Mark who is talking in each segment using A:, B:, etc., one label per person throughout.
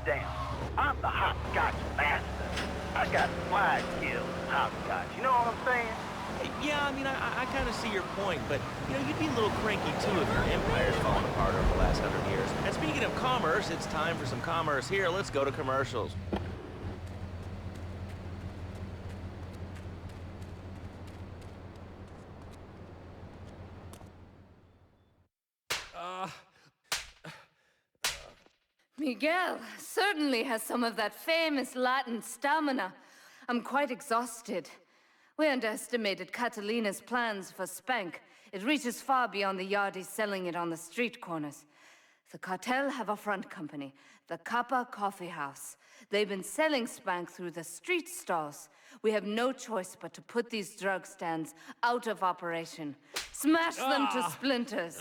A: Damn, I'm the hopscotch master. I got fly skills in hopscotch, you know what I'm saying?
B: Yeah, I mean, I kind of see your point, but, you know, you'd be a little cranky, too, if your empire's fallen apart over the last 100 years. And speaking of commerce, it's time for some commerce here. Let's go to commercials.
C: Miguel certainly has some of that famous Latin stamina. I'm quite exhausted. We underestimated Catalina's plans for Spank. It reaches far beyond the yardies selling it on the street corners. The cartel have a front company, the Kappa Coffee House. They've been selling Spank through the street stalls. We have no choice but to put these drug stands out of operation. Smash them to splinters!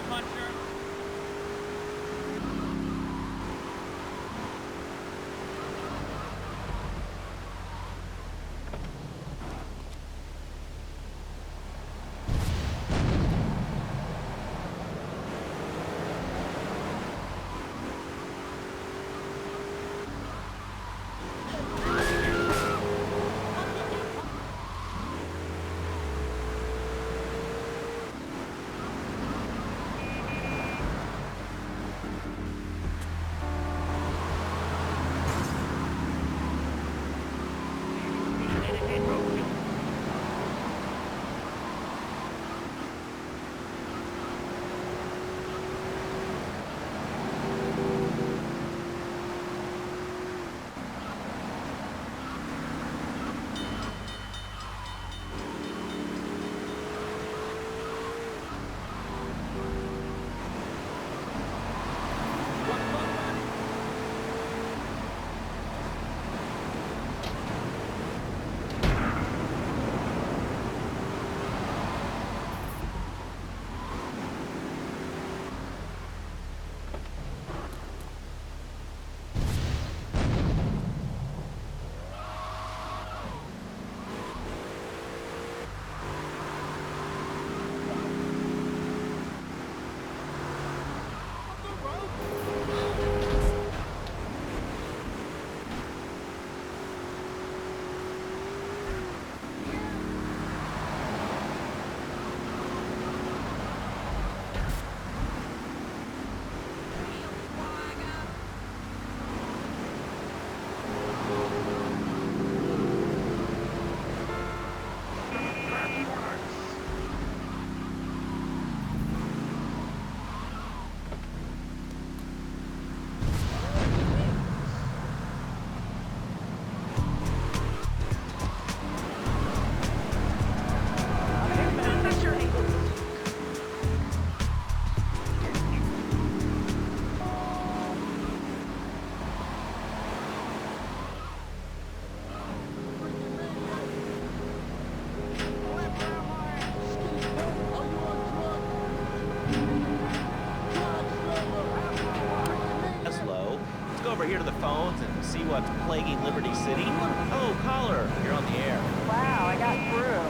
D: puncher.
B: Here to the phones and see what's plaguing Liberty City. Oh, caller, you're on the air.
E: Wow, I got through.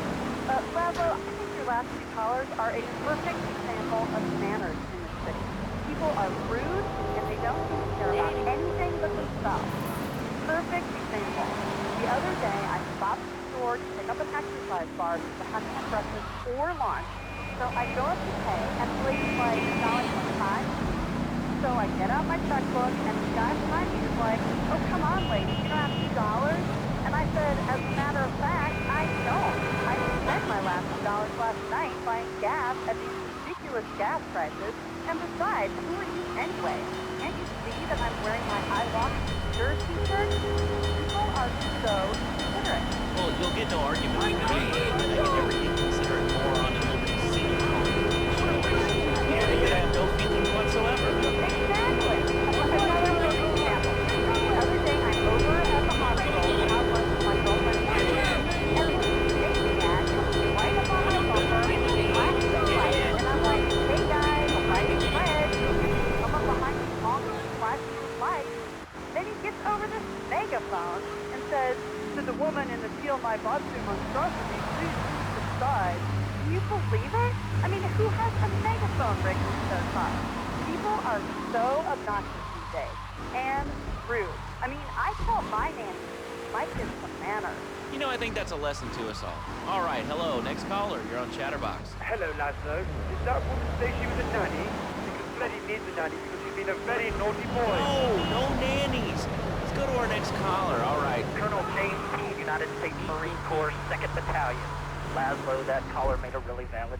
E: Bravo, I think your last two callers are a perfect example of manners in this city. People are rude and they don't seem to care about anything but themselves. Perfect example. The other day, I stopped at the store to pick up an exercise bar because I hadn't had breakfast or lunch. So I go up to pay, and the lady's like, $1.25. So I get out my checkbook, and the guy behind me is like, oh, come on, lady, you don't have $2? And I said, as a matter of fact, I don't. I spent my last $2 last night buying gas at these ridiculous gas prices. And besides, who are you anyway? Can't you see that I'm wearing my I Walk Secure t-shirt? People are so considerate.
B: Well, you'll get no argument with me. I can never get considerate moron in Liberty City. Yeah, you have no feelings whatsoever.
E: Exactly. Another perfect example. The other day, I'm over at the hospital to have lunch with my girlfriend, and this maniac comes right up on my bumper, flashes the light, and I'm like, hey guys, the light is red. Come up behind me, honking, flashing his light. Then he gets over this megaphone and says, to the woman in the Feel My Botsu monstrosity, please move to the side. Can you believe it? I mean, who has a megaphone rigged into their car? People are so obnoxious these days. And rude. I mean, I tell my nanny, my kids some manners.
B: You know, I think that's a lesson to us all. All right, hello, next caller. You're on Chatterbox.
F: Hello, Laszlo. Did that woman say she was a nanny? Because Freddy needs a nanny because he's been a very naughty boy.
B: No nannies. Let's go to our next caller. All right.
A: Colonel James T., United States Marine Corps, 2nd Battalion. Laszlo, that caller made a really valid.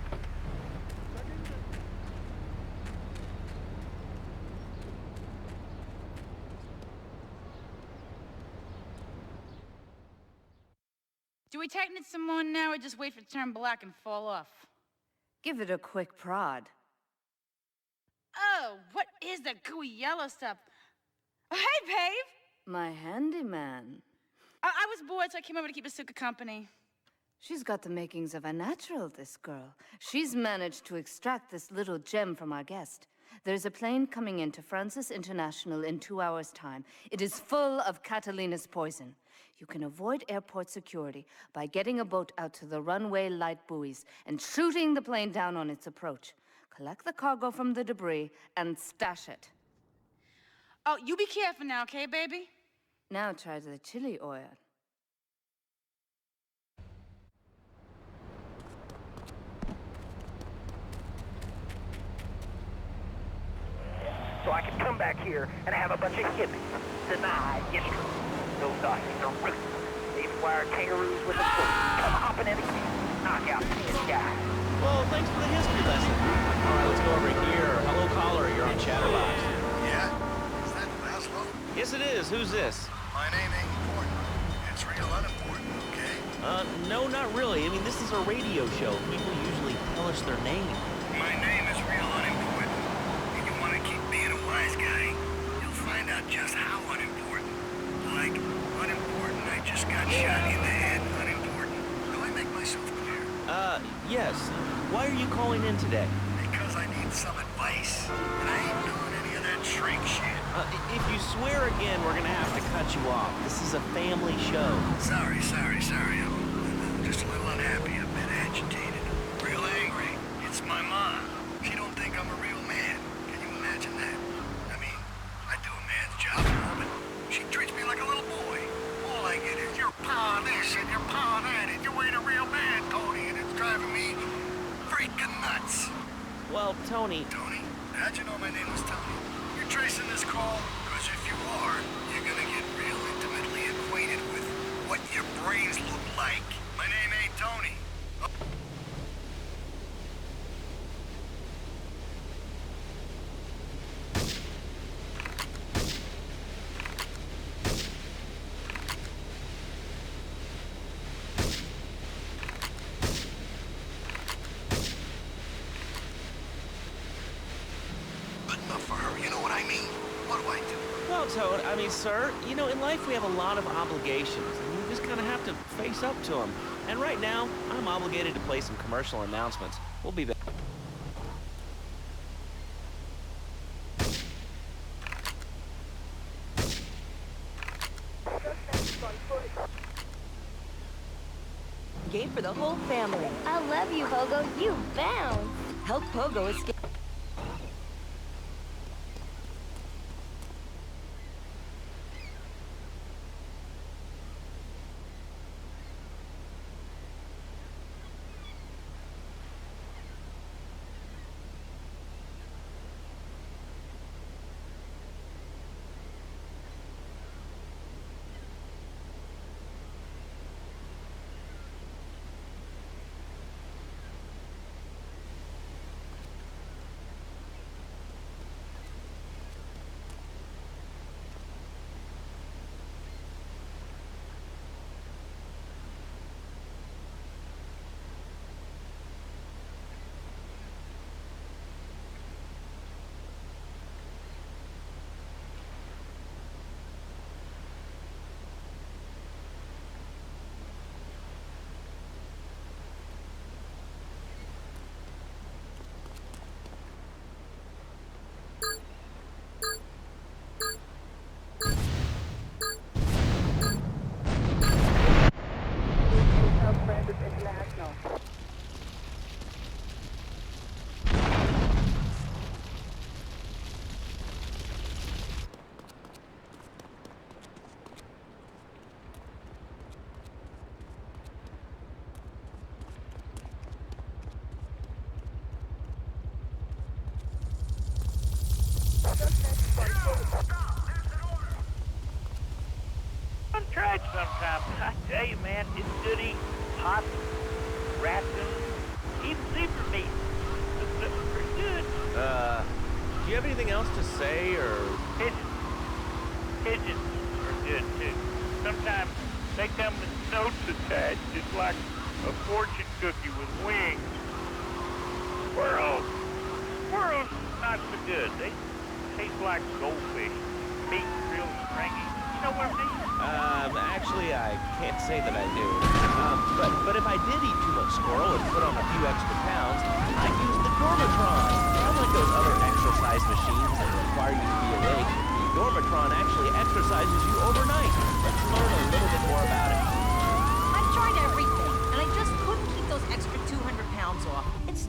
D: Do we tighten it some more now or just wait for it to turn black and fall off?
C: Give it a quick prod.
D: Oh, what is that gooey yellow stuff? Oh, hey, Pave!
C: My handyman.
D: I was bored, so I came over to keep Asuka company.
C: She's got the makings of a natural, this girl. She's managed to extract this little gem from our guest. There's a plane coming into Francis International in 2 hours' time. It is full of Catalina's poison. You can avoid airport security by getting a boat out to the runway light buoys and shooting the plane down on its approach. Collect the cargo from the debris and stash it.
D: Oh, you be careful now, okay, baby?
C: Now try the chili oil.
A: So I could come back here and have a bunch of hippies deny history. Those Aussies are ruthless. They fire kangaroos with a foot, come hopping in a cage, knock out 10 guys.
B: Well, thanks for the history lesson. All right, let's go over here. Hello, caller. You're on Chatterbox.
G: Yeah? Is that Laszlo?
B: Yes, it is. Who's this?
G: My name ain't important. It's real unimportant, okay?
B: No, not really. I mean, this is a radio show. People usually tell us their name.
G: My name is real unimportant. And you want to keep being a wise guy, you'll find out just how unimportant. Like, unimportant, I just got shot in the head, unimportant. Do I make myself clear?
B: Yes. Why are you calling in today?
G: Because I need some advice. And I ain't doing any of that shrink shit.
B: If you swear again, we're gonna have to cut you off. This is a family show.
G: Sorry. I'm just a little unhappy, a bit agitated. Real angry. It's my mom. She don't think I'm a real man. Can you imagine that? I mean, I do a man's job for her, but she treats me like a little boy. All I get is your paw this and your paw that, and you ain't a real man, Tony, and it's driving me freaking nuts.
B: Well, Tony...
G: Tony? How'd you know my name was Tony? You're tracing this call? Because if you are, you're gonna get real intimately acquainted with what your brains look like. My name ain't Tony. Good enough for her, you know what I mean? What do I do?
B: Well, Toad, I mean, sir, you know, in life we have a lot of obligations, and you just kind of have to face up to them. And right now, I'm obligated to play some commercial announcements. We'll be back.
H: Game for the whole family.
I: I love you, Pogo. You bounce.
H: Help Pogo escape.
A: I'm tried sometimes. I tell you, man, it's good eating hot raccoon, even zebra meat. Looks pretty good.
B: Do you have anything else to say, or...?
A: Pigeons are good, too. Sometimes they come with notes attached, just like a fortune cookie with wings. Squirrels not so good. They taste like goldfish. Meat real stringy.
F: You know what I mean?
B: Actually, I can't say that I do. But if I did eat too much squirrel and put on a few extra pounds, I'd use the Dormatron. Unlike those other exercise machines that require you to be awake, the Dormatron actually exercises you overnight. Let's learn a little bit more about it.
J: I've tried everything, and I just couldn't keep those extra 200 pounds off. It's...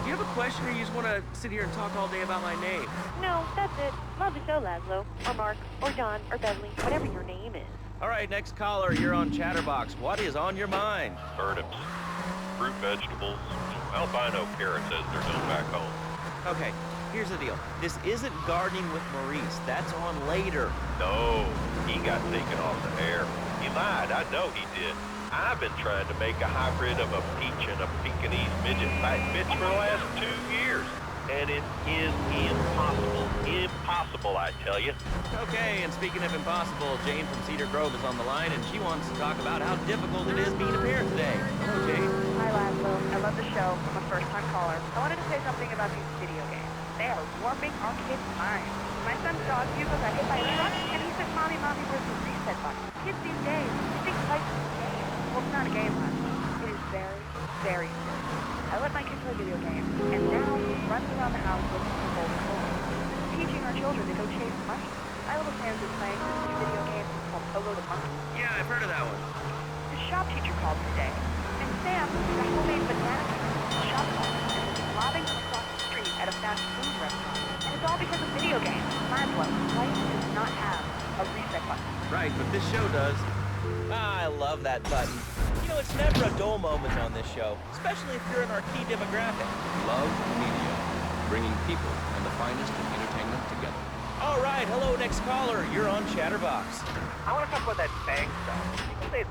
B: Do you have a question, or you just want to sit here and talk all day about my name?
E: No, that's it. Love the show, Laszlo. Or Mark. Or John. Or Beverly. Whatever your name is.
B: All right, next caller, you're on Chatterbox. What is on your mind?
K: Turnips, fruit vegetables, albino carrots as they're known back home.
B: Okay, here's the deal. This isn't gardening with Maurice. That's on later.
K: No, he got taken off the air. He lied, I know he did. I've been trying to make a hybrid of a peach and a Pekingese midget type bitch for the last 2 years. And it is impossible. Impossible, I tell you.
B: Okay, and speaking of impossible, Jane from Cedar Grove is on the line, and she wants to talk about how difficult it is being a parent today. Hello, Jane.
E: Hi, Laszlo. I love the show. I'm a first-time caller. I wanted to say something about these video games. They are warping our kids' minds. My son's dog, Hugo, got hit by a truck, and he said, Mommy, where's the reset button? Kids these days think life is a game. Well, it's not a game, Laszlo. It is very, very serious. I let my kids play video games, and now he runs around the house looking for golden coins. Teaching our children to go chase money. My little Sam's been playing this new video game called Pogo the Monkey.
B: Yeah, I've heard of that one.
E: His shop teacher called today, and Sam is a homemade banana shop owner, and he's robbing them across the street at a fast food restaurant. And it's all because of video games. Mind blow, life does not have a reset button.
B: Right, but this show does. I love that button. You know, it's never a dull moment on this show, especially if you're in our key demographic.
L: Love media, bringing people and the finest in entertainment together.
B: All right, hello, next caller. You're on Chatterbox.
A: I want to talk about that bank stuff. People say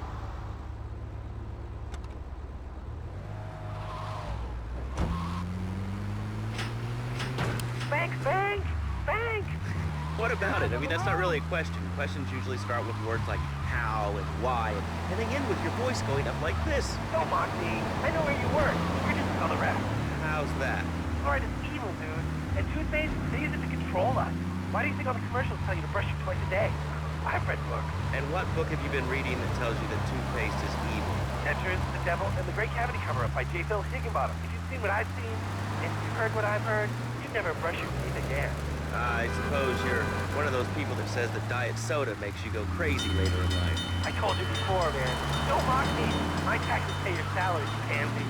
A: bank!
B: What about it? I mean, that's not really a question. Questions usually start with words like how and why, and they end with your voice going up like this.
A: Don't mock me. I know where you work. You're just another rat.
B: How's that?
A: Fluoride is evil, dude. And toothpaste, they use it to control us. Why do you think all the commercials tell you to brush your twice a day? I've read books.
B: And what book have you been reading that tells you that toothpaste is evil?
A: Entrance, The Devil, and the Great Cavity Cover-Up by J. Phil Higginbottom. If you've seen what I've seen, and you've heard what I've heard, you'd never brush your teeth again.
B: I suppose you're one of those people that says that diet soda makes you go crazy later in life.
A: I told you before, man. Don't mock me. My taxes pay your salary, you pansy.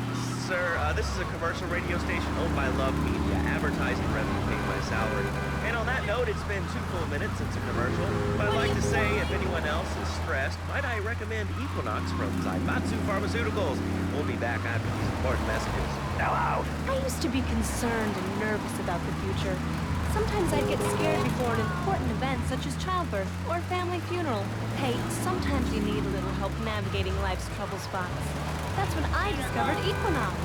B: Sir, this is a commercial radio station owned by Love Media. Advertising revenue paid my salary. And on that note, it's been 2 full minutes since a commercial. But I'd like to say, if anyone else is stressed, might I recommend Equinox from Zaibatsu Pharmaceuticals. We'll be back after these important messages.
A: Now out.
H: I used to be concerned and nervous about the future. Sometimes I'd get scared before an important event such as childbirth or a family funeral. Hey, sometimes you need a little help navigating life's trouble spots. That's when I discovered Equinox.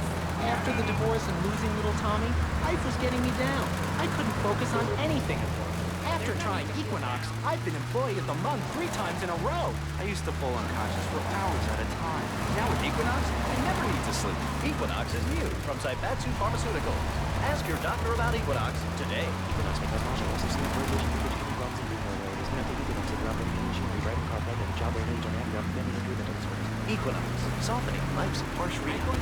M: After the divorce and losing little Tommy, life was getting me down. I couldn't focus on anything at work. After trying Equinox, I've been Employee of the Month 3 times in a row. I used to fall unconscious for hours at a time. Now with Equinox, I never need to sleep.
N: Equinox is new from Zaibatsu Pharmaceuticals. Ask your doctor about Equinox today. Equinox makes martial arts, sleep, radiation, which runs in Rhino. Is not Equinox, a drop of machinery, driving car plug, and job age on air, bending into the Equinox, softening life's harsh reality.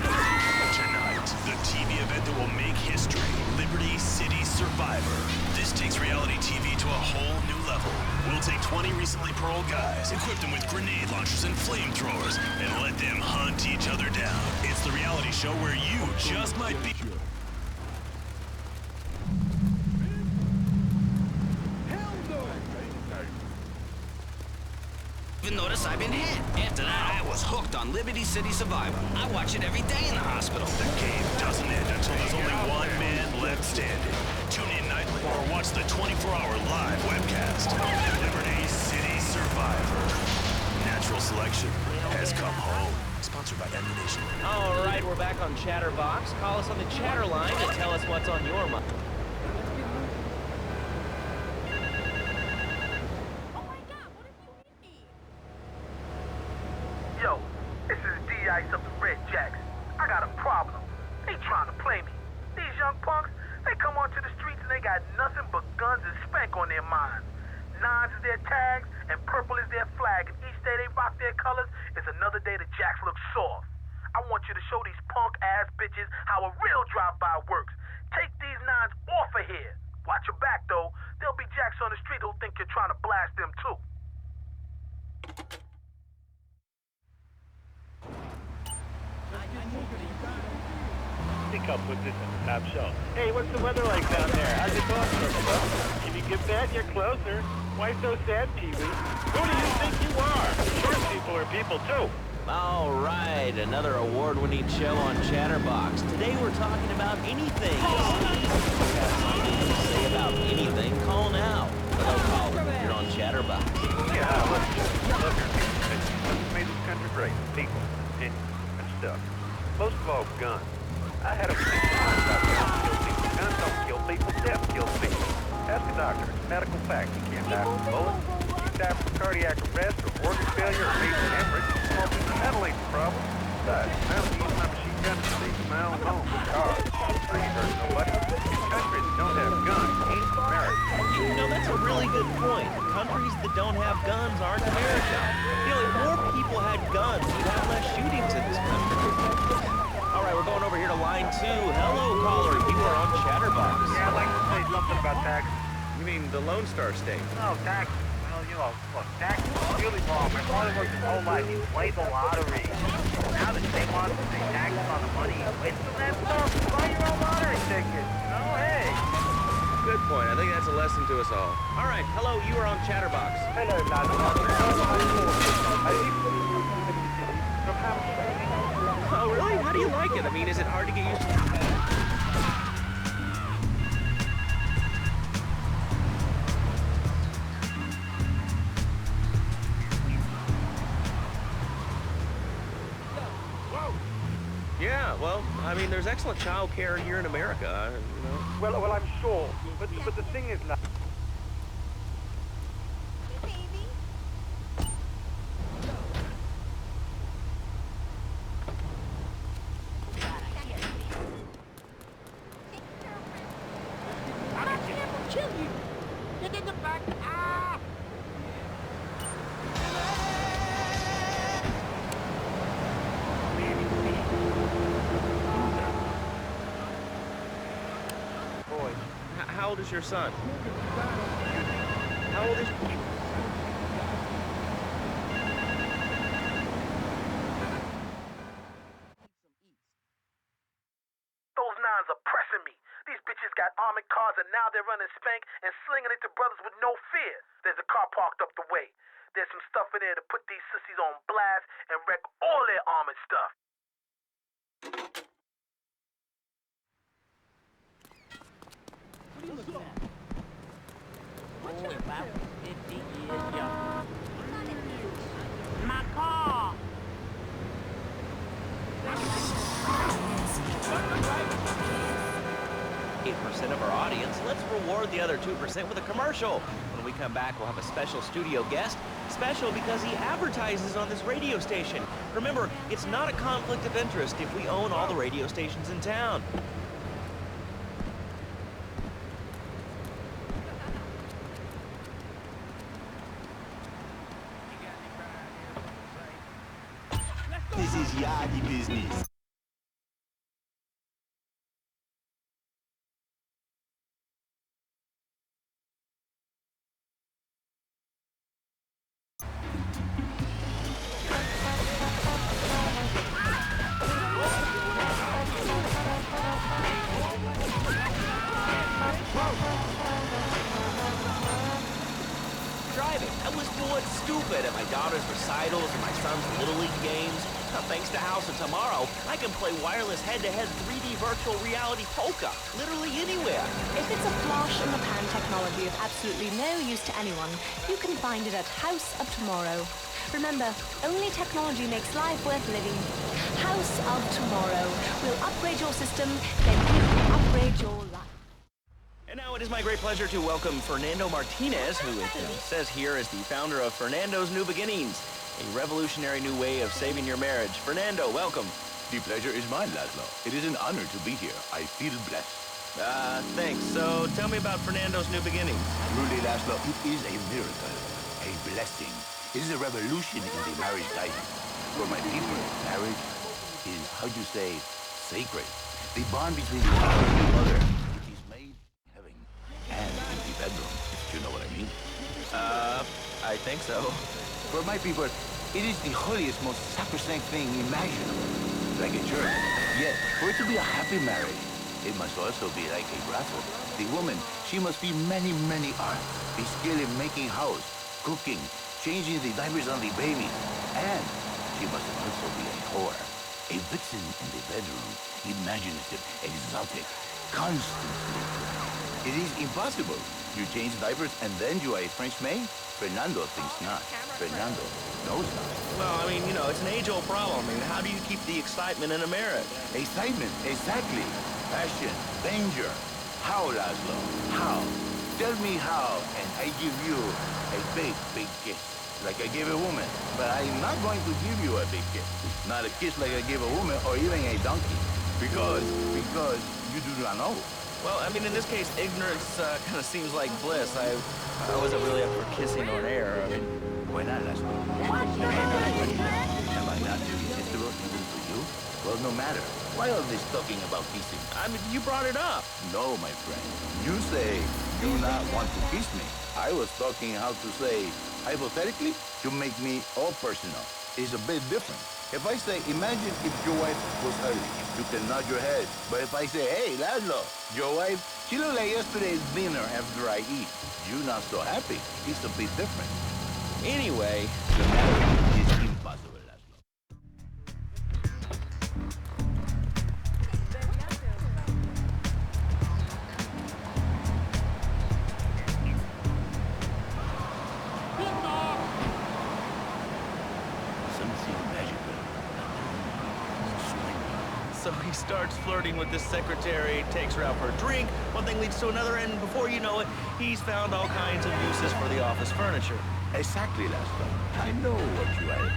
O: Tonight, the TV event that will make history, Liberty City Survivor. This takes reality TV to a whole new level. We'll take 20 recently paroled guys, equip them with grenade launchers and flamethrowers, and let them hunt each other down. It's the reality show where you just might be.
P: Even notice I've been hit. After that, I was hooked on Liberty City Survivor. I watch it every day in the hospital.
O: The game doesn't end until there's only one man left standing. Tune in nightly or watch the 24-hour live webcast. Liberty City Survivor. Natural selection has come home. Sponsored by Ammunition.
B: All right, we're back on Chatterbox. Call us on the chatter line and tell us what's on your mind.
Q: Yo, this is D-Ice of the Red Jacks. I got a problem. They trying to play me. These young punks, they come onto the streets and they got nothing but guns and spank on their minds. Nines is their tags and purple is their flag. And each day they rock their colors is another day the Jacks look soft. I want you to show these punk-ass bitches how a real drive-by works. Take these nines off of here. Watch your back, though. There'll be Jacks on the street who'll think you're trying to blast them, too.
F: I think I'll put this on the top shelf. Hey, what's the weather like down there? How's it going, If you get that, you're closer. Why so sad, Pee-wee? Who do you think you are? Short people are people, too.
B: All right, another award-winning show on Chatterbox. Today we're talking about anything. If you have something to say about anything, call now. Hello, caller. You're on Chatterbox.
F: Yeah, look, made this country great. People, opinions, and stuff. Most of all, guns. I had a feeling about guns kill people. Guns don't kill people. Death kills people. Ask a doctor. It's a medical fact. You can't die from bullets. You can die from cardiac arrest or organ failure or major hemorrhage. That'll ain't the problem. Besides, I don't use my machine gun to save my own home with cars. I ain't hurt nobody. In countries that don't have guns ain't America.
B: You know, that's a really good point. Countries that don't have guns aren't America. You know, if more people had guns, we'd have less shootings in this country. All right, we're going over here to line 2. Hello, caller. You are on Chatterbox.
F: Yeah, I'd like to say something about taxes.
B: You mean the Lone Star State?
F: No, taxes. Well, you know, look, taxes is really wrong. My father worked his whole life. He played the lottery. Now the state wants to pay taxes on the money you win from that stuff. Buy your own lottery ticket. You know, hey.
B: Good point. I think that's a lesson to us all. All right, hello, you are on Chatterbox.
F: Hello, lads.
B: Oh, really? How do you like it? I mean, is it hard to get used to? Yeah, well, I mean, there's excellent child care here in America, you know.
F: Well, I'm sure. But the thing is, lads.
B: How old is your son? How old is...
Q: Those nines are pressing me. These bitches got armored cars and now they're running spank and slinging it to brothers with no fear. There's a car parked up the way. There's some stuff in there to put these sissies on blast and wreck all their armored stuff.
J: What are you looking at? Boy, about 50 years young. My car!
B: 8% of our audience. Let's reward the other 2% with a commercial. When we come back, we'll have a special studio guest. Special because he advertises on this radio station. Remember, it's not a conflict of interest if we own all the radio stations in town.
R: This is Yagi business.
B: Driving. I was bored stupid at my daughter's recitals and my son's Little League games. Now, thanks to House of Tomorrow, I can play wireless head-to-head 3D virtual reality poker, literally anywhere.
H: If it's a flash-in-the-pan technology of absolutely no use to anyone, you can find it at House of Tomorrow. Remember, only technology makes life worth living. House of Tomorrow. We'll upgrade your system, then you upgrade your life.
B: And now it is my great pleasure to welcome Fernando Martinez, who it says here is the founder of Fernando's New Beginnings, a revolutionary new way of saving your marriage. Fernando, welcome.
R: The pleasure is mine, Laszlo. It is an honor to be here. I feel blessed.
B: Thanks. So tell me about Fernando's New Beginnings.
R: Truly, Laszlo, it is a miracle, a blessing. It is a revolution in the marriage life. For my people, marriage is, how do you say, sacred. The bond between the father and the mother. And in the bedroom, if you know what I mean.
B: I think so.
R: For my people, it is the holiest, most sacrosanct thing imaginable. Like a church. Yet, for it to be a happy marriage, it must also be like a brothel. The woman, she must be many, many arts. Be skilled in making house, cooking, changing the diapers on the baby. And she must also be a whore. A vixen in the bedroom. Imaginative, exotic, constantly. It is impossible. You change diapers and then you are a French maid? Fernando thinks not. Fernando knows not.
B: Well, I mean, you know, it's an age-old problem. I mean, how do you keep the excitement in a marriage?
R: Excitement, exactly. Passion, danger. How, Laszlo? How? Tell me how, and I give you a big, big kiss. Like I gave a woman. But I'm not going to give you a big kiss. Not a kiss like I gave a woman or even a donkey. Because you do not know.
B: Well, I mean, in this case, ignorance kind of seems like bliss. I wasn't really up for kissing on air. I mean,
R: why not, Laszlo? Am I not irresistible even for you? Well, no matter. Why all this talking about kissing?
B: I mean, you brought it up.
R: No, my friend. You say do not want to kiss me. I was talking how to say, hypothetically, to make me all personal. is a bit different. If I say, imagine if your wife was ugly, you can nod your head. But if I say, hey, Laszlo, your wife, she looked like yesterday's dinner after I eat. You not so happy. It's a bit different.
B: Anyway,
R: the marriage is impossible, Laszlo.
N: So he starts flirting with this secretary, takes her out for a drink, one thing leads to another, and before you know it, he's found all kinds of uses for the office furniture.
R: Exactly, Laszlo. I know what you are.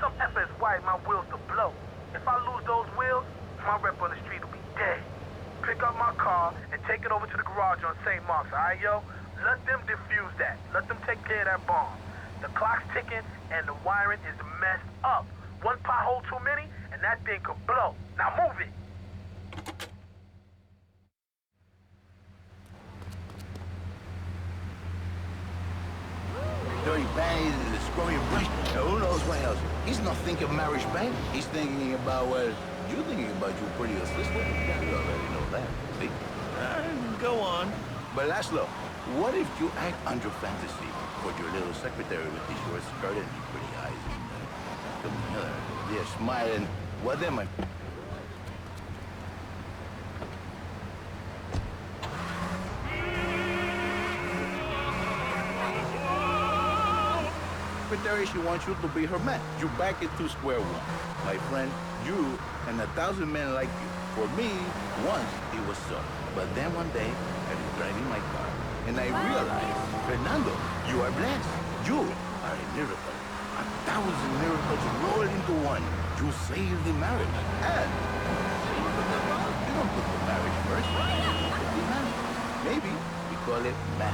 Q: Some F is why my wheels to blow. If I lose those wheels, my rep on the street will be dead. Pick up my car and take it over to the garage on St. Mark's, alright, yo? Let them defuse that. Let them take care of that bomb. The clock's ticking and the wiring is messed up. One pothole too many and that thing could blow. Now move it.
R: Dirty panties and the scrummy brush. Who knows what else? He's not thinking marriage bank. He's thinking about what you're thinking about your pretty sister. Yeah, you already know that. See?
N: Go on.
R: But Laszlo, what if you act on your fantasy for your little secretary with the short skirt and the pretty eyes and come here, they're smiling. What am I? Secretary, she wants you to be her man. You back it to square one. My friend, you and 1,000 men like you. For me, once it was so. But then one day, I was driving my car, and I realized, Fernando, you are blessed. You are a miracle. 1,000 miracles rolled into one. You saved the marriage. And you don't put the marriage first. You put the man. Maybe we call it man.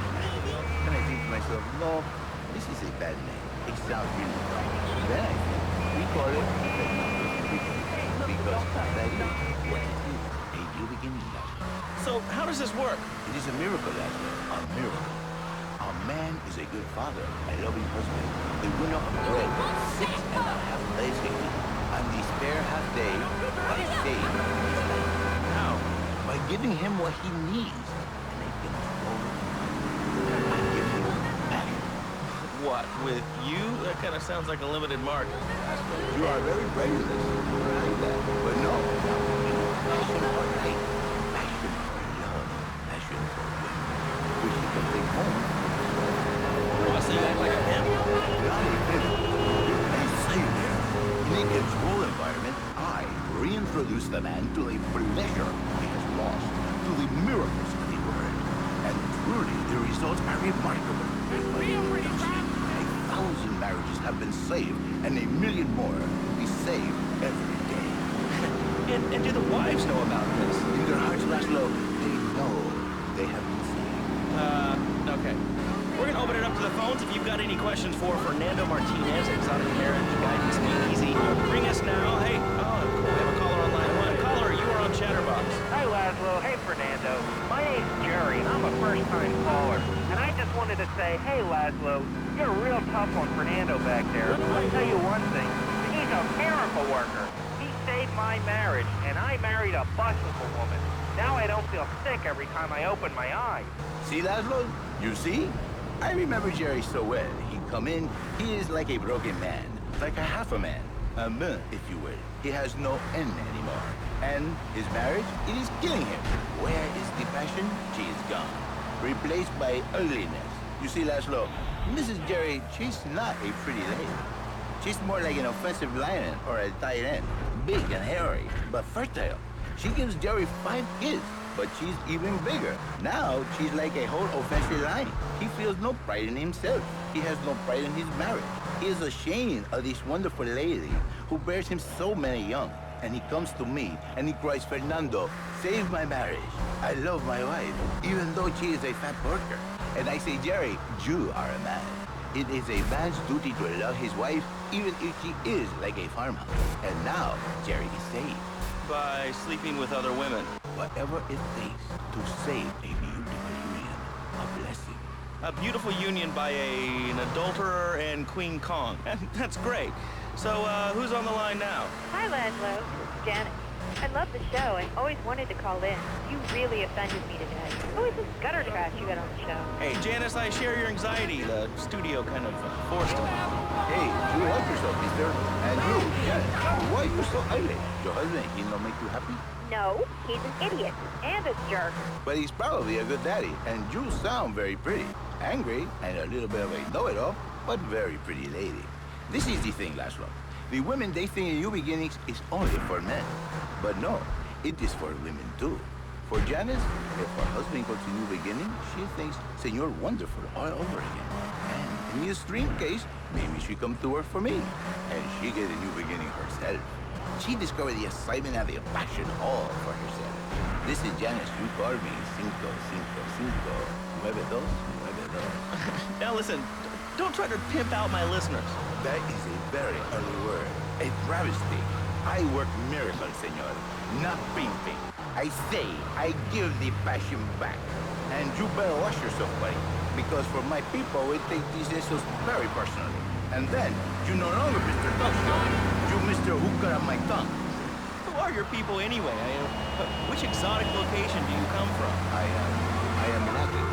R: And I think to myself, no, this is a bad name. It sounds really wrong. Then I think we call it because that is what it is. A new beginning, Laszlo.
N: So how does this work?
R: It is a miracle, Laszlo. A miracle. A man is a good father, a loving husband, the winner of bread, 6.5 days a week. On the spare half day, I save his life.
N: How?
R: By giving him what he needs. And I can I give him passion.
N: What, with you? That kind of sounds like a limited market.
R: You are very prejudiced. Like that. But no. Passion for life. Passion for love. Passion for women. Which you can take home.
N: So you act like a pimp?
R: Not a pimp. Let's say there. In a controlled environment, I reintroduce the man to the pleasure he has lost, to the miracles of the word. And truly, the results are remarkable. 1,000 marriages have been saved, and 1 million more will be saved every day.
N: And do the wives know about this?
R: In their hearts, Laszlo, they know they have been saved.
N: Okay. We're gonna open it up to the phones. If you've got any questions for Fernando Martinez, exotic marriage, guidance, easy, bring us now. Hey, oh, cool. We have a caller on line 1. Caller, you are on Chatterbox.
A: Hi, Laszlo. Hey, Fernando. My name's Jerry, and I'm a first-time caller. And I just wanted to say, hey, Laszlo, you're real tough on Fernando back there. I'll tell you one thing. He's a miracle worker. He saved my marriage, and I married a bustable woman. Now I don't feel sick every time I open my eyes.
R: See, Laszlo? You see? I remember Jerry so well. He'd come in, he is like a broken man, like a half a man. A man, if you will. He has no end anymore. And his marriage, it is killing him. Where is the passion? She is gone. Replaced by ugliness. You see, Laszlo, Mrs. Jerry, she's not a pretty lady. She's more like an offensive lion or a tight end. Big and hairy, but fertile. She gives Jerry 5 kids, but she's even bigger. Now, she's like a whole offensive lion. He feels no pride in himself. He has no pride in his marriage. He is ashamed of this wonderful lady who bears him so many young. And he comes to me and he cries, Fernando, save my marriage. I love my wife, even though she is a fat worker. And I say, Jerry, you are a man. It is a man's duty to love his wife, even if she is like a farmhouse. And now, Jerry is saved.
N: By sleeping with other women.
R: Whatever it takes to save a beautiful
B: A beautiful union by an adulterer and Queen Kong. That's great. So, who's on the line now?
E: Hi, Laszlo. This is Janet. I love the show and always wanted to call in. You really offended me today. Who is this gutter trash you got on the show?
B: Hey, Janice, I share your anxiety. The studio kind of forced it.
R: Hey, you help yourself, mister. And you, Janet, why you so ugly? Your husband, he don't make you happy?
E: No, he's an idiot and a jerk.
R: But he's probably a good daddy, and you sound very pretty. Angry, and a little bit of a know-it-all, but very pretty lady. This is the thing, Laszlo. The women they think in New Beginnings is only for men. But no, it is for women too. For Janice, if her husband goes to New Beginning, she thinks Senor Wonderful all over again. And in the extreme case, maybe she come to work for me, and she get a New Beginning herself. She discovered the excitement and the passion all for herself. This is Janice. You call me 555 9292.
B: Now listen, don't try to pimp out my listeners.
R: That is a very ugly word. A travesty. I work miracles, senor. Not pimping. I say, I give the passion back. And you better watch yourself, buddy. Because for my people, we take these issues very personally. And then, you no longer Mr. Talk Show. You Mr. Who Cut on My Tongue.
B: Who are your people anyway? Which exotic location do you come from?
R: I am Latin.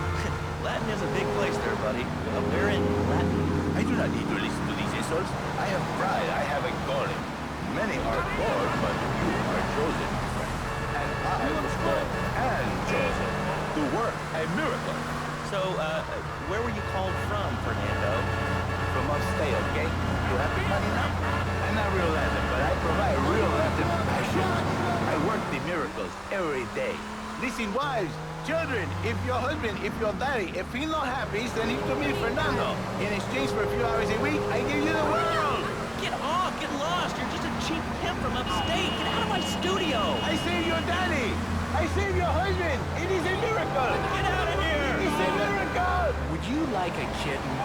B: Latin is a big place there, buddy. We're in Latin.
R: I do not need to listen to these insults. I have pride. I have a calling. Many are called, but you are chosen, my friend. And I was called and chosen to work a miracle.
B: So, where were you called from, Fernando?
R: From upstate, okay? You have the money now? I'm not real Latin, but I provide real Latin passion. I work the miracles every day. Listen, wives, children, if your husband, if your daddy, if he's not happy, send him to me, Fernando. In exchange for a few hours a week, I give you the world.
B: Get off! Get lost! You're just a cheap pimp from upstate! Get out of my studio!
R: I save your daddy! I save your husband! It is a miracle!
B: Get out of here!
R: It's a miracle!
M: Would you like a kitten?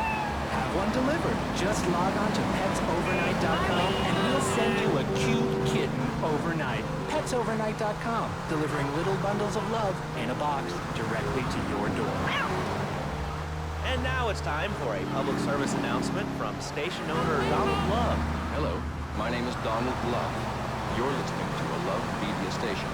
M: Have one delivered. Just log on to petsovernight.com and we'll send you a cute kitten overnight. Petsovernight.com, delivering little bundles of love in a box directly to your door.
B: And now it's time for a public service announcement from station owner Donald Love.
L: Hello, my name is Donald Love. You're listening to a Love Media station.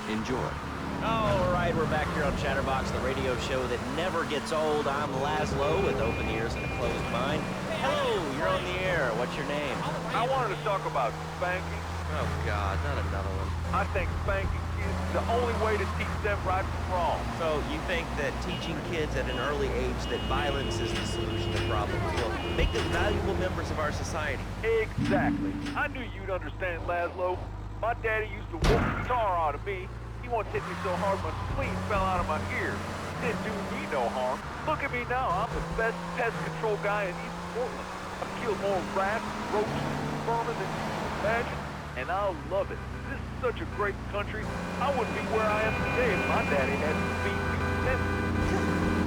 L: Enjoy.
B: All right, we're back here on Chatterbox, the radio show that never gets old. I'm Laszlo with open ears and a closed mind. Hello, you're on the air. What's your name?
F: I wanted to talk about spanking.
B: Oh, God, not another one.
F: I think spanking kids is the only way to teach them right from wrong.
B: So you think that teaching kids at an early age that violence is the solution to problems will make them valuable members of our society?
F: Exactly. I knew you'd understand, Laszlo. My daddy used to whoop the tar out of me. He once hit me so hard my spleen fell out of my ear. Didn't do me no harm. Look at me now. I'm the best pest control guy in East Portland. I've killed more rats, roaches, and vermin than you can imagine. And I love it. This is such a great country. I wouldn't be where I am today if my daddy hadn't beat me to death.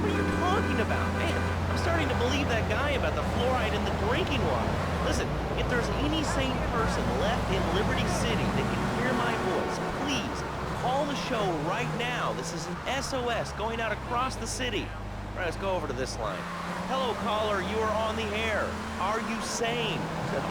B: What are you talking about? Man, I'm starting to believe that guy about the fluoride in the drinking water. Listen, if there's any sane person left in Liberty City that can hear my voice, please call the show right now. This is an SOS going out across the city. All right, let's go over to this line. Hello, caller. You are on the air. Are you sane?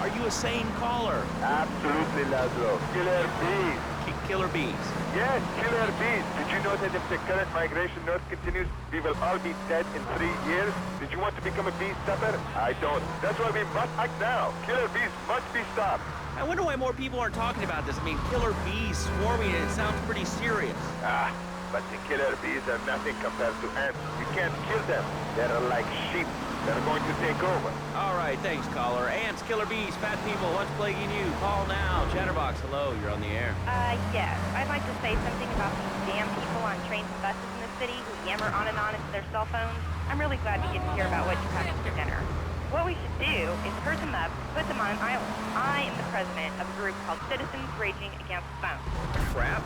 B: Are you a sane caller?
F: Absolutely, Laszlo. Killer bees.
B: Killer bees.
F: Yes, killer bees. Did you know that if the current migration north continues, we will all be dead in 3 years? Did you want to become a bee stopper? I don't. That's why we must act now. Killer bees must be stopped.
B: I wonder why more people aren't talking about this. I mean, killer bees swarming, it sounds pretty serious.
F: But the killer bees are nothing compared to ants. You can't kill them. They're like sheep. They're going to take over.
B: All right, thanks, caller. Ants, killer bees, fat people, what's plaguing you? Call now. Chatterbox, hello, you're on the air.
E: Yes. I'd like to say something about these damn people on trains and buses in the city who yammer on and on into their cell phones. I'm really glad we get to hear about what you're having for dinner. What we should do is herd them up, put them on an island. I am the president of a group called Citizens Raging Against Phones.
B: Crap?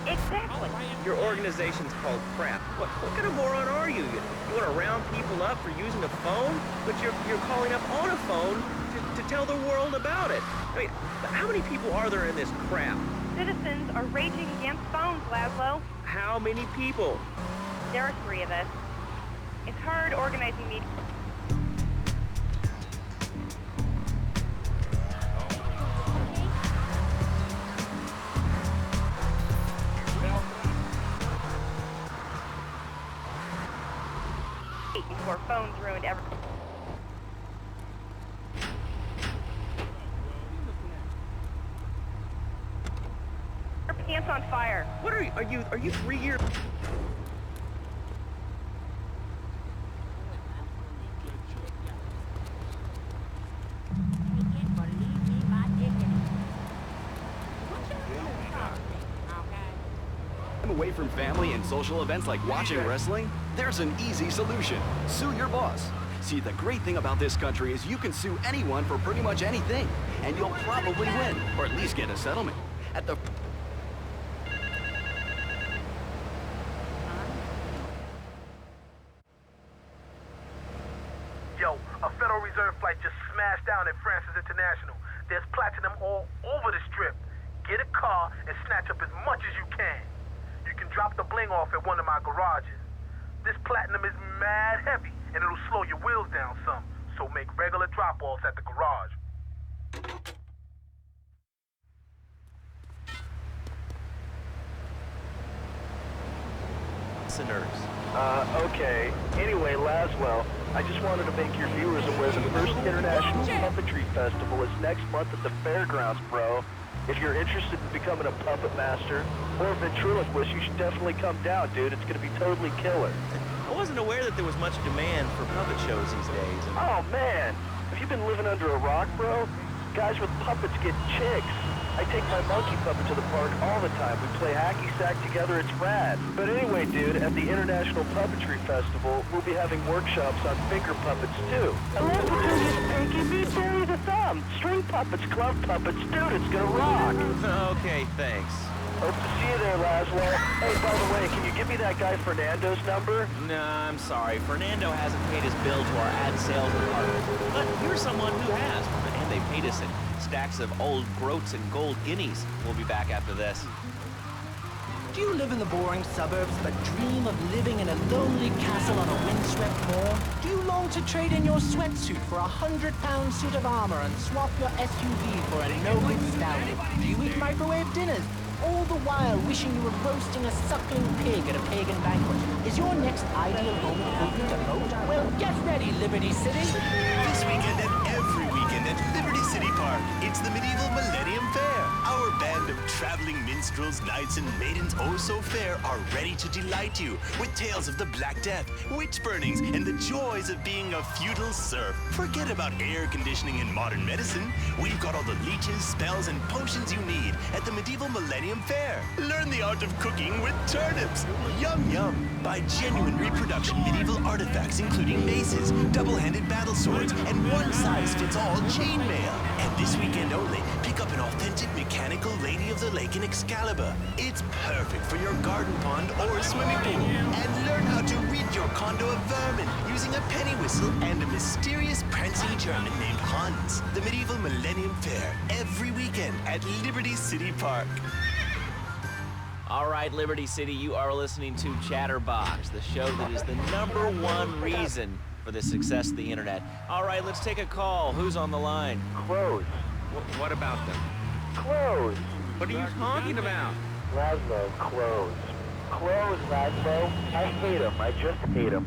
E: Exactly.
B: Your organization's called Crap. What kind of moron are you? You want to round people up for using a phone? But you're calling up on a phone to tell the world about it. I mean, how many people are there in this crap?
E: Citizens are raging against phones, Laszlo.
B: How many people?
E: There are 3 of us. It's hard organizing meetings. Before phones ruined everything. Your pants on fire.
N: What are you 3 years?
S: Away from family and social events like watching wrestling? There's an easy solution. Sue your boss. See, the great thing about this country is you can sue anyone for pretty much anything, and you'll probably win, or at least get a settlement. At the
Q: Yo, a Federal Reserve flight just smashed down at Francis International. There's platinum all over the strip. Get a car and snatch up as much as you can. You can drop the bling off at one of my garages. This platinum is mad heavy, and it'll slow your wheels down some. So make regular drop-offs at the garage.
B: Listeners.
T: Okay. Anyway, Laswell, I just wanted to make your viewers aware the first International Puppetry Festival is next month at the fairgrounds, bro. If you're interested in becoming a puppet master or a ventriloquist, you should definitely come down, dude. It's gonna be totally killer.
B: I wasn't aware that there was much demand for puppet shows these days.
T: Oh, man. Have you been living under a rock, bro? Guys with puppets get chicks. I take my monkey puppet to the park all the time. We play hacky sack together. It's rad. But anyway, dude, at the International Puppetry Festival, we'll be having workshops on finger puppets, too. Unless it's just pinky beat Barry the Thumb. String puppets, glove puppets. Dude, it's gonna rock.
B: Okay, thanks.
T: Hope to see you there, Laswell. Hey, by the way, can you give me that guy Fernando's number?
B: Nah, I'm sorry. Fernando hasn't paid his bill to our ad sales department. But here's someone who has, and they paid us in stacks of old groats and gold guineas. We'll be back after this.
M: Do you live in the boring suburbs but dream of living in a lonely castle on a windswept moor? Do you long to trade in your sweatsuit for a 100-pound suit of armor and swap your SUV for a no-good stallion? Do you eat microwave dinners? All the while wishing you were roasting a suckling pig at a pagan banquet. Is your next ideal home equivalent a moat? Well, get ready, Liberty City.
O: This weekend and every weekend at Liberty City Park, it's the Medieval Millennium Fair. Our band of traveling minstrels, knights, and maidens oh so fair are ready to delight you with tales of the Black Death, witch burnings, and the joys of being a feudal serf. Forget about air conditioning and modern medicine. We've got all the leeches, spells, and potions you need at the Medieval Millennium Fair. Learn the art of cooking with turnips. Yum yum. Buy genuine reproduction medieval artifacts including maces, double-handed battle swords, and one-size-fits-all chainmail. And this weekend only, pick up an authentic mechanical Lady of the Lake in Excalibur. It's perfect for your garden pond or swimming pool. And learn how to rid your condo of vermin using a penny whistle and a mysterious prancing German named Hans. The Medieval Millennium Fair, every weekend at Liberty City Park.
B: All right, Liberty City, you are listening to Chatterbox, the show that is the #1 reason for the success of the internet. All right, let's take a call. Who's on the line?
T: Clothes.
B: What about them?
T: Clothes.
B: What are you talking about?
T: Laszlo, clothes. Clothes, Laszlo. I hate them. I just hate them.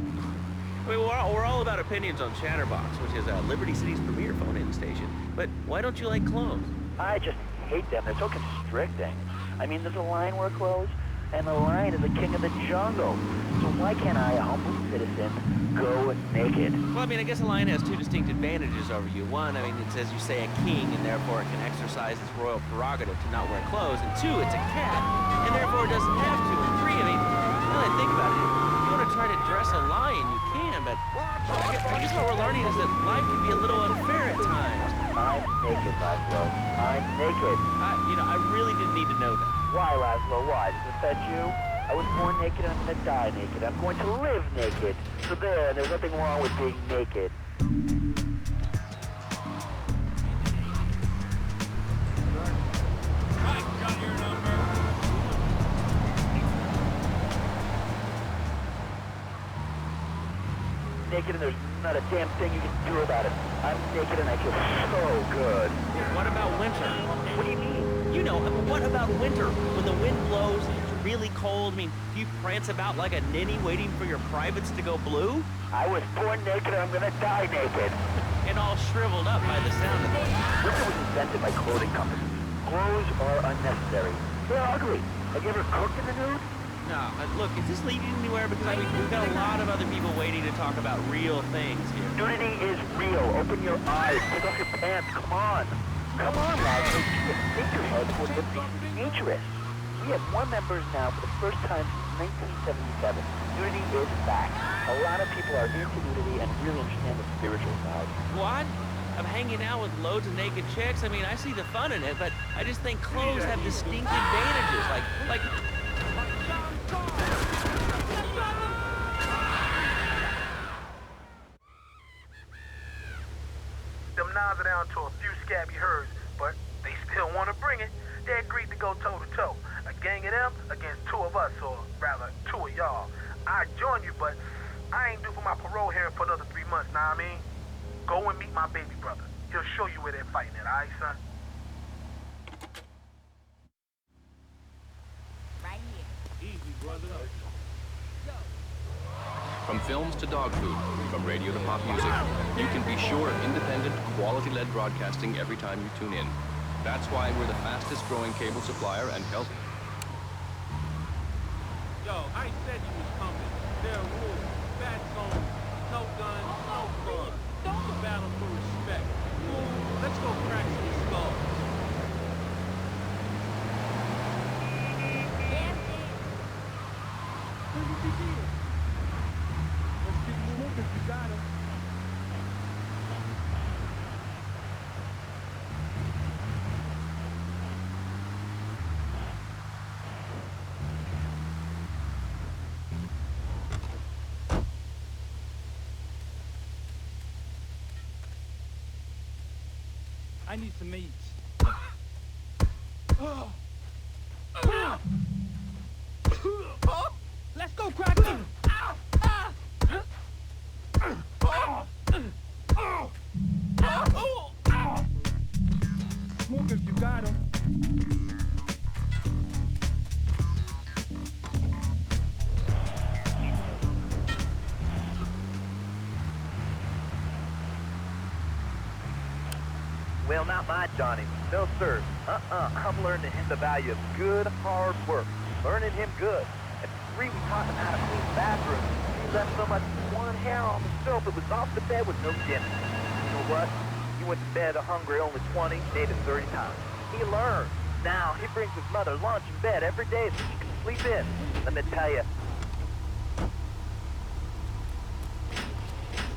B: Wait, we're all about opinions on Chatterbox, which is Liberty City's premier phone-in station. But why don't you like clothes?
T: I just hate them. They're so constricting. I mean, there's a lion wear clothes, and the lion is the king of the jungle. So why can't I, a humble citizen, go naked?
B: Well, I mean, I guess a lion has two distinct advantages over you. One, I mean, it's, as you say, a king, and therefore it can exercise its royal prerogative to not wear clothes. And two, it's a cat, and therefore it doesn't have to. And three, I mean, now that I think about it, if you want to try to dress a lion, you can, but I guess what we're learning is that life can be a little unfair at times.
T: I'm naked, Laszlo. I'm naked.
B: I really didn't need to know that.
T: Why, Laszlo? Why? Does it offend you? I was born naked and I'm gonna die naked. I'm going to live naked. So there's nothing wrong with being naked.
A: naked and there's not a damn thing you can do about it. I'm naked and I feel so good.
B: What about winter?
A: What do you mean?
B: You know, what about winter? When the wind blows, it's really cold. I mean, do you prance about like a ninny waiting for your privates to go blue?
A: I was born naked and I'm gonna die naked.
B: And all shriveled up by the sound of it.
A: Winter was invented by clothing companies. Clothes are unnecessary. They're ugly. Have you ever cooked in the nude?
B: No, look, is this leading anywhere? Because I mean, we've got a lot of other people waiting to talk about real things here.
A: Nudity is real. Open your eyes. Take off your pants. Come on. Come on, lads. Let's be a sneakerhead for the futurists. We have more members now for the first time since 1977. Nudity is back. A lot of people are into nudity and really understand the spiritual side.
B: What? I'm hanging out with loads of naked chicks. I mean, I see the fun in it, but I just think clothes have distinct advantages. Like...
Q: Them knives are down to a few scabby herds, but they still want to bring it. They agreed to go toe-to-toe. A gang of them against two of us, or rather, two of y'all. I'd join you, but I ain't due for my parole here for another 3 months, know what I mean? Go and meet my baby brother. He'll show you where they're fighting at, all right, son?
J: Right here.
N: Easy, brother.
L: From films to dog food, from radio to pop music, you can be sure of independent, quality-led broadcasting every time you tune in. That's why we're the fastest-growing cable supplier and help.
N: Yo, I said you was coming. There are rules, bad zones, no guns, no fun. Don't battle for respect. Let's go crack some skulls. You got him. I need some meat. Let's go crack them! Smoke if you got him.
A: Well, not my Johnny. No, sir. I'm learning him the value of good, hard work. Learning him good. At 3, we taught him how to clean bathrooms. He left so much one hair on the soap it was off the bed with no dinner. You know what? He went to bed hungry only 20, stayed at 30 times. He learned. Now, he brings his mother lunch in bed every day so she can sleep in. Let me tell you.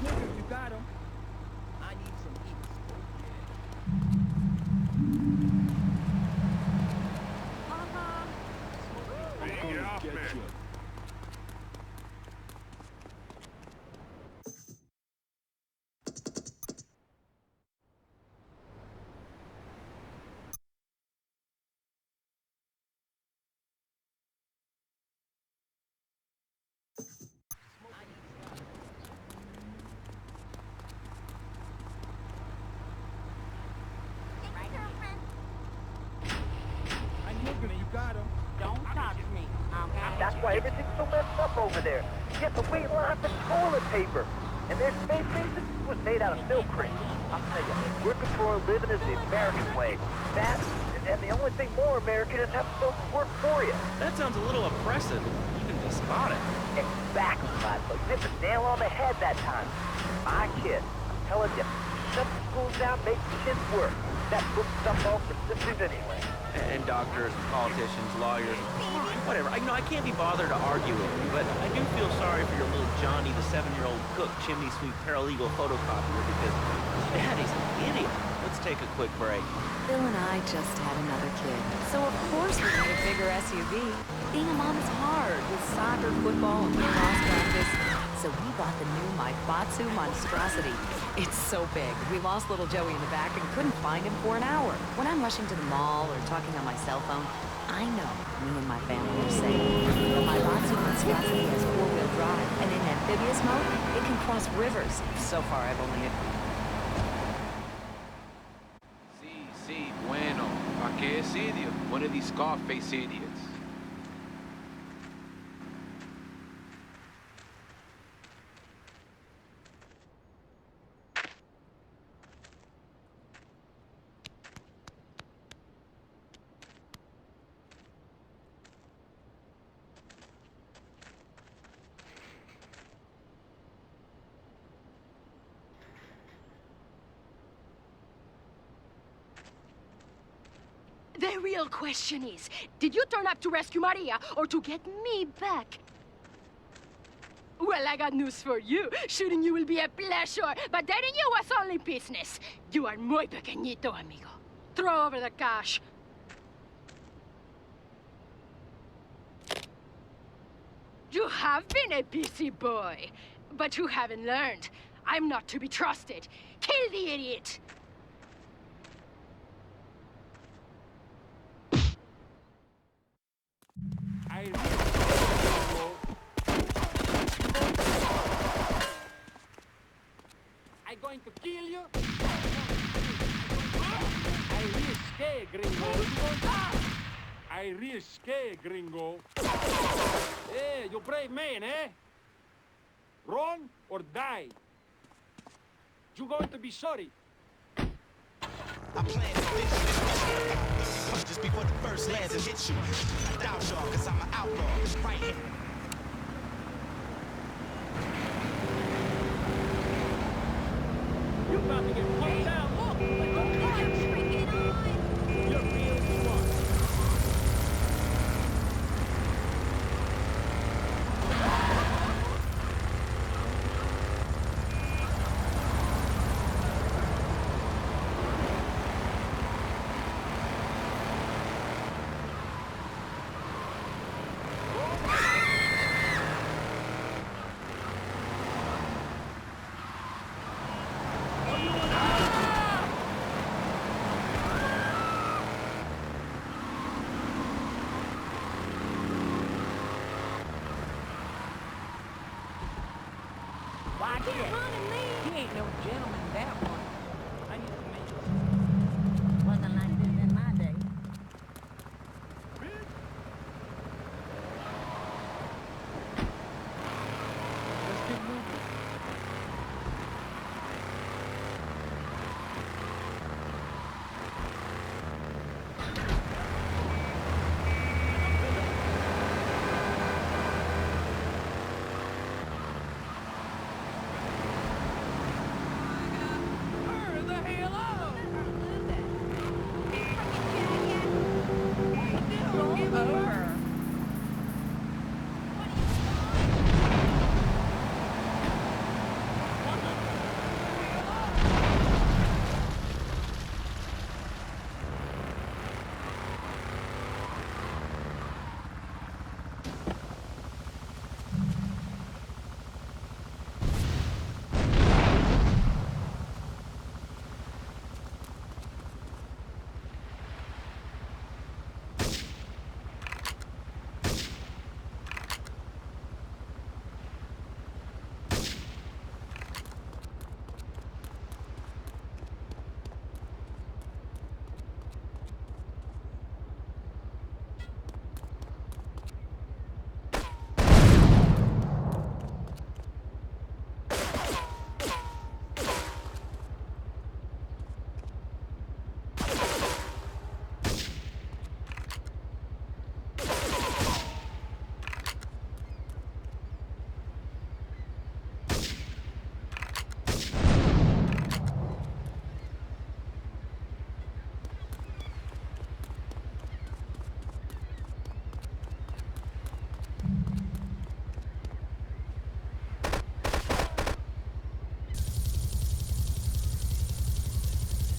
N: You got him. I need some heat.
O: Get off me.
N: You got him.
J: Don't touch me.
A: That's why everything's so messed up over there. You have to wait lines for toilet paper. And their space station was made out of milk cream. I'll tell you, working for a living is the American way. That, and the only thing more American is having folks work for you.
B: That sounds a little oppressive, even despotic.
A: Exactly, Laszlo. You hit the nail on the head that time. My kid, I'm telling you, shut the schools down, make the kids work. That puts stuff off for sisters anyway.
B: And doctors, politicians, lawyers, whatever. I can't be bothered to argue with you, but I do feel sorry for your little Johnny, the 7-year-old cook, chimney sweep, paralegal photocopier, because Daddy's an idiot. Let's take a quick break.
U: Bill and I just had another kid, so of course we need a bigger SUV. Being a mom is hard with soccer, football, and lacrosse practice. So we bought the new Maibatsu monstrosity. It's so big, we lost little Joey in the back and couldn't find him for an hour. When I'm rushing to the mall or talking on my cell phone, I know me and my family are safe. But my Batsu monstrosity has four-wheel drive, and in amphibious mode, it can cross rivers. So far, I've only hit...
D: Sí, bueno. ¿Pa' qué es idiot? One of these Scarface idiots.
V: The real question is, did you turn up to rescue Maria or to get me back? Well, I got news for you. Shooting you will be a pleasure, but dating you was only business. You are muy pequeñito, amigo. Throw over the cash. You have been a busy boy, but you haven't learned. I'm not to be trusted. Kill the idiot!
W: I'm going to kill you. I risque, gringo. I risque, gringo. Hey, you brave man, eh? Run or die. You're going to be sorry.
X: I plan to finish this punches before the first lands and hit you. I doubt y'all, cause I'm an outlaw. Right here.
W: You're about to get pulled down. Look, you're freaking on. You're real smart.
J: Watch it. He ain't no gentleman, that one. I used to make... Wasn't like this in my day.
W: Let's get moving.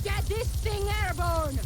V: Get this thing airborne!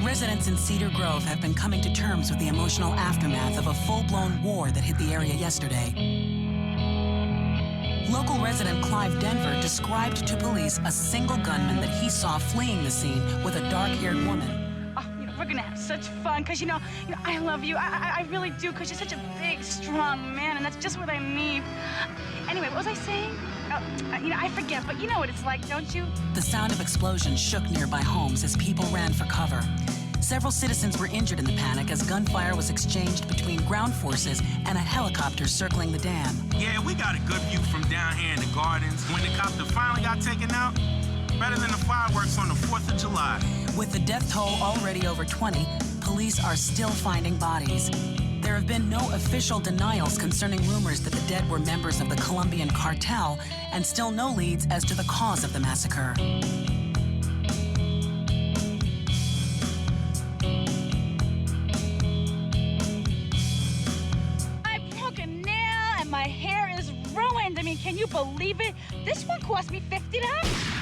C: Residents in Cedar Grove have been coming to terms with the emotional aftermath of a full-blown war that hit the area yesterday. Local resident Clive Denver described to police a single gunman that he saw fleeing the scene with a dark-haired woman.
G: Oh, we're gonna have such fun, because, I love you. I really do, because you're such a big, strong man, and that's just what I need. Anyway, what was I saying? I forget, but you know what it's like, don't you?
C: The sound of explosions shook nearby homes as people ran for cover. Several citizens were injured in the panic as gunfire was exchanged between ground forces and a helicopter circling the dam.
I: Yeah, we got a good view from down here in the gardens when the copter finally got taken out. Better than the fireworks on the 4th of July.
C: With the death toll already over 20, police are still finding bodies. There have been no official denials concerning rumors that the dead were members of the Colombian cartel, and still no leads as to the cause of the massacre.
G: I broke a nail and my hair is ruined. I mean, can you believe it? This one cost me $50.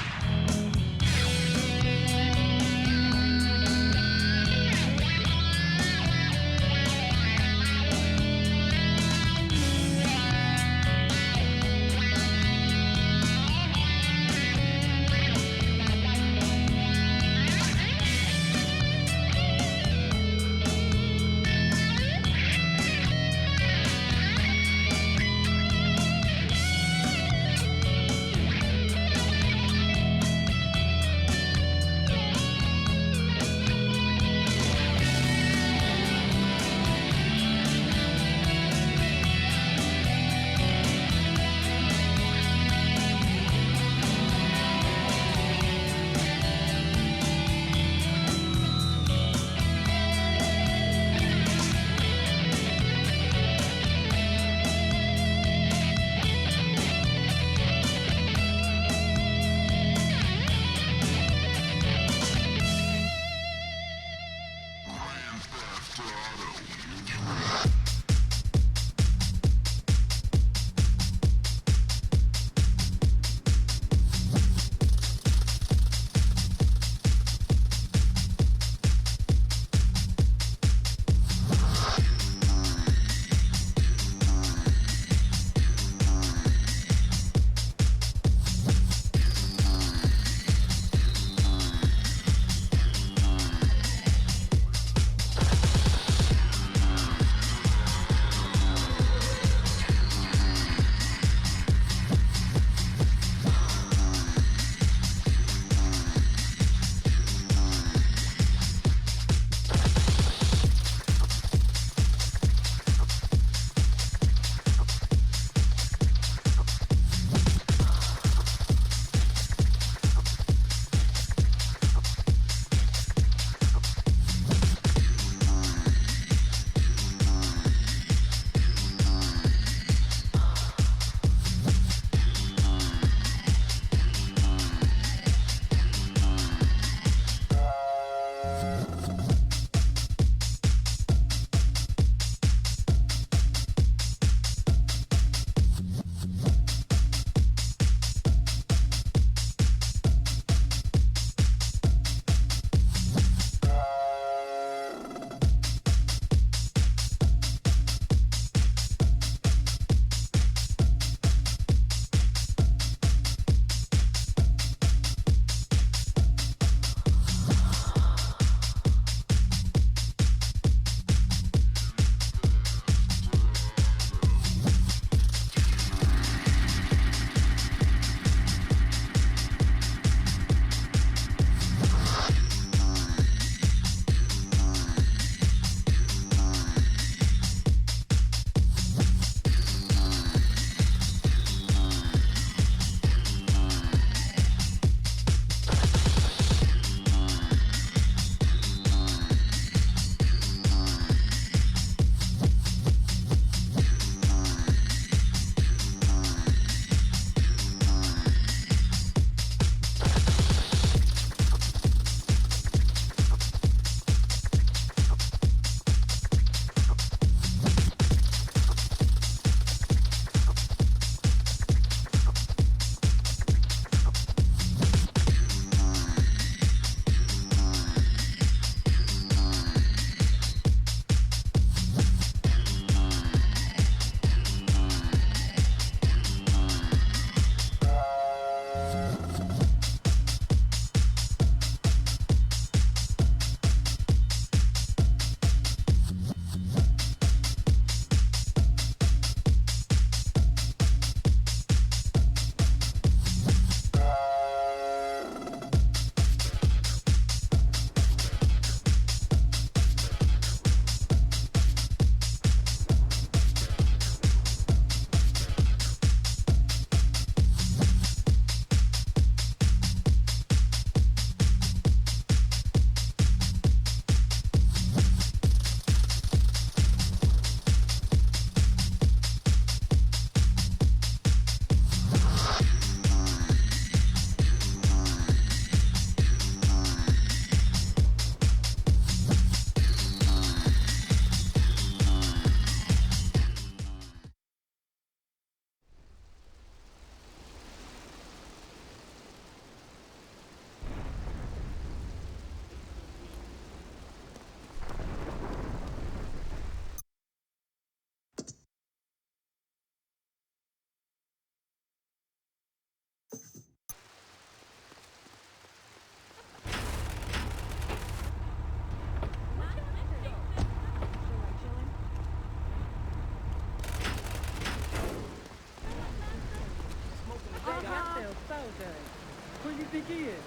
J: think he is?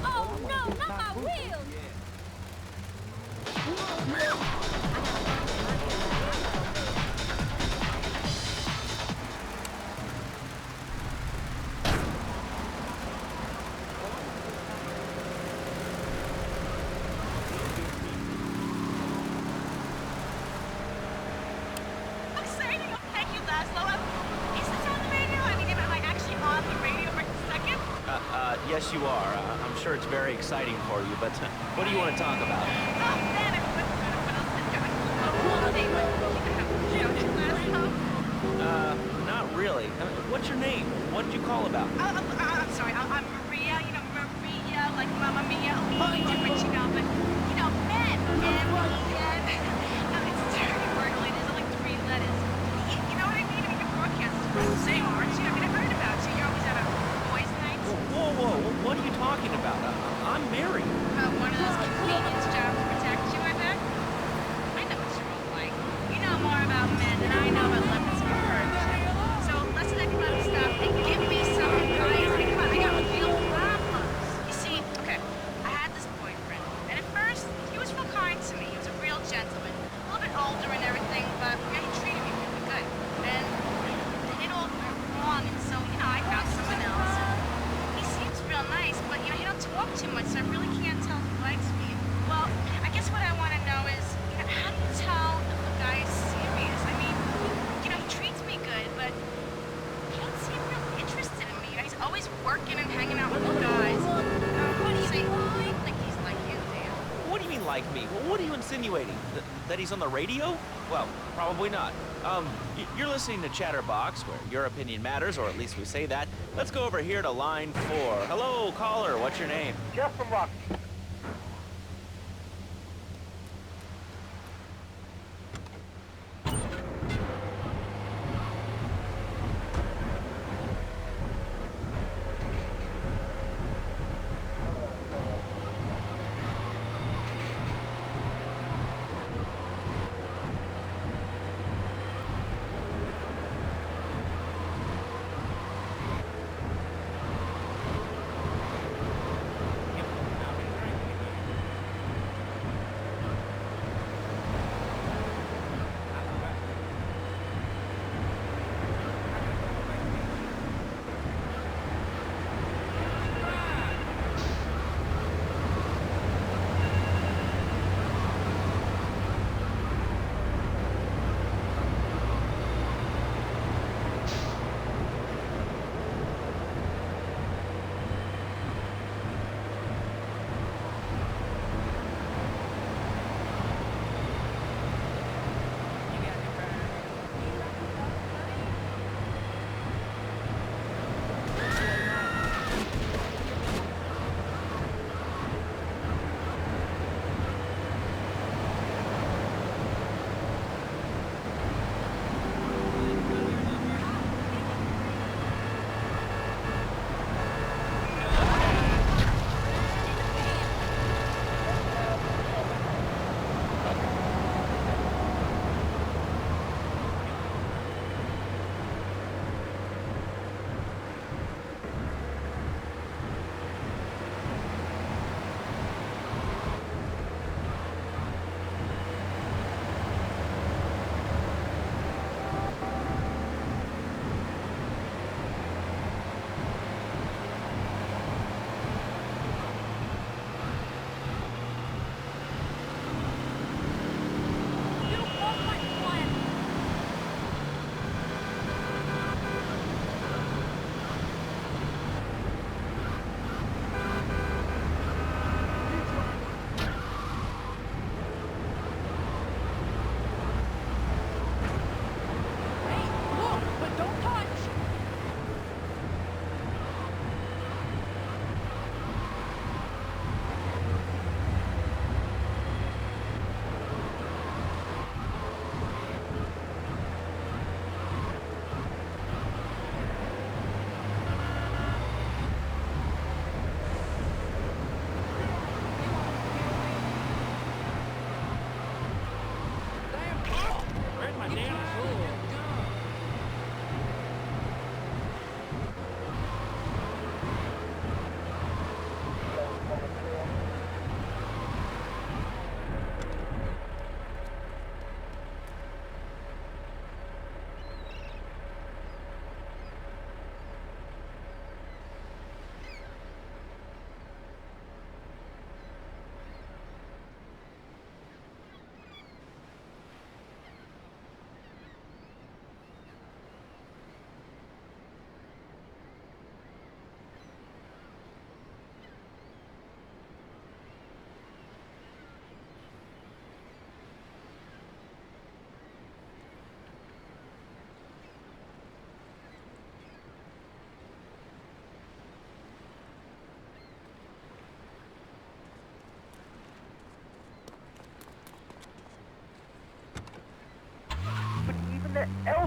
W: Oh no, not my wheels!
G: Thank you, Laszlo. Is this on the radio? I mean, am I actually on the radio for a second?
N: Yes, you are. I'm sure it's very exciting for you, but what do you want to talk about?
G: Oh, man, I put else to do. Holiday with
N: Not really. What's your name? What did you call about?
G: I'm sorry. I'm Maria. You know, Maria, like Mamma Mia. Totally different, you know. But, you know, men. It's a dirty word. Only there's like 3 letters. You know what I mean? I mean, your broadcast is pretty the same, aren't you? I mean, I heard about you. You're always out of boys' nights.
N: Whoa. What are you talking about? I'm married.
G: One of those convenience jobs to protect you, I bet? I know what you're all like. You know more about men than I know about lemons and birds. So let's let me stuff and give me some advice. I mean, come on, I got real problems. You see, okay, I had this boyfriend, and at first, he was real kind to me. He was a real gentleman. A little bit older and everything, but yeah, he treated me really good. And then it all went wrong, and so, you know, I found someone else. He seems real nice, but, you know, he don't talk too much, so I really can't tell if he likes me. Well, I guess what I want to know is, you know, how do you tell if a guy is serious? I mean, you know, he treats me good, but he don't seem real interested in me. You know, he's always working and hanging out with the guys. What do you say? I don't think he's like you, Dan.
N: What do you mean, like me? What are you insinuating? That he's on the radio? Well, probably not. You're listening to Chatterbox, where your opinion matters, or at least we say that. Let's go over here to line 4. Hello, caller. What's your name?
T: Jeff from Rock.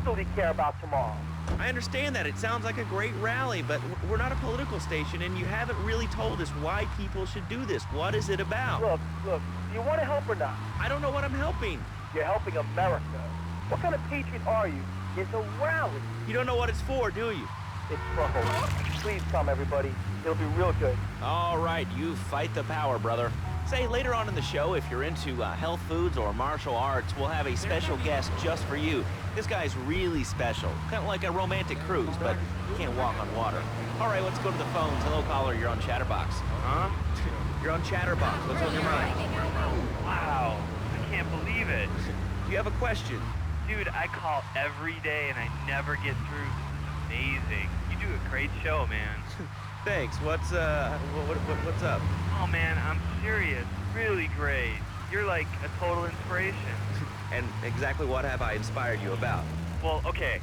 T: do we care about tomorrow?
B: I understand that. It sounds like a great rally, but we're not a political station, and you haven't really told us why people should do this. What is it about?
T: Look, do you want to help or not?
B: I don't know what I'm helping.
T: You're helping America. What kind of patriot are you? It's a rally.
B: You don't know what it's for, do you?
T: It's for hope. Please come, everybody. It'll be real good.
B: All right, you fight the power, brother. Say, later on in the show, if you're into health foods or martial arts, we'll have a special guest just for you. This guy's really special. Kind of like a romantic cruise, but you can't walk on water. All right, let's go to the phones. Hello, caller, you're on Chatterbox.
F: Huh?
B: You're on Chatterbox. What's on your mind?
F: Wow, I can't believe it.
B: Do you have a question?
F: Dude, I call every day and I never get through. This is amazing. You do a great show, man.
B: Thanks. What's up?
F: Oh man, I'm serious. Really great. You're like a total inspiration.
B: And exactly what have I inspired you about?
F: Well, okay.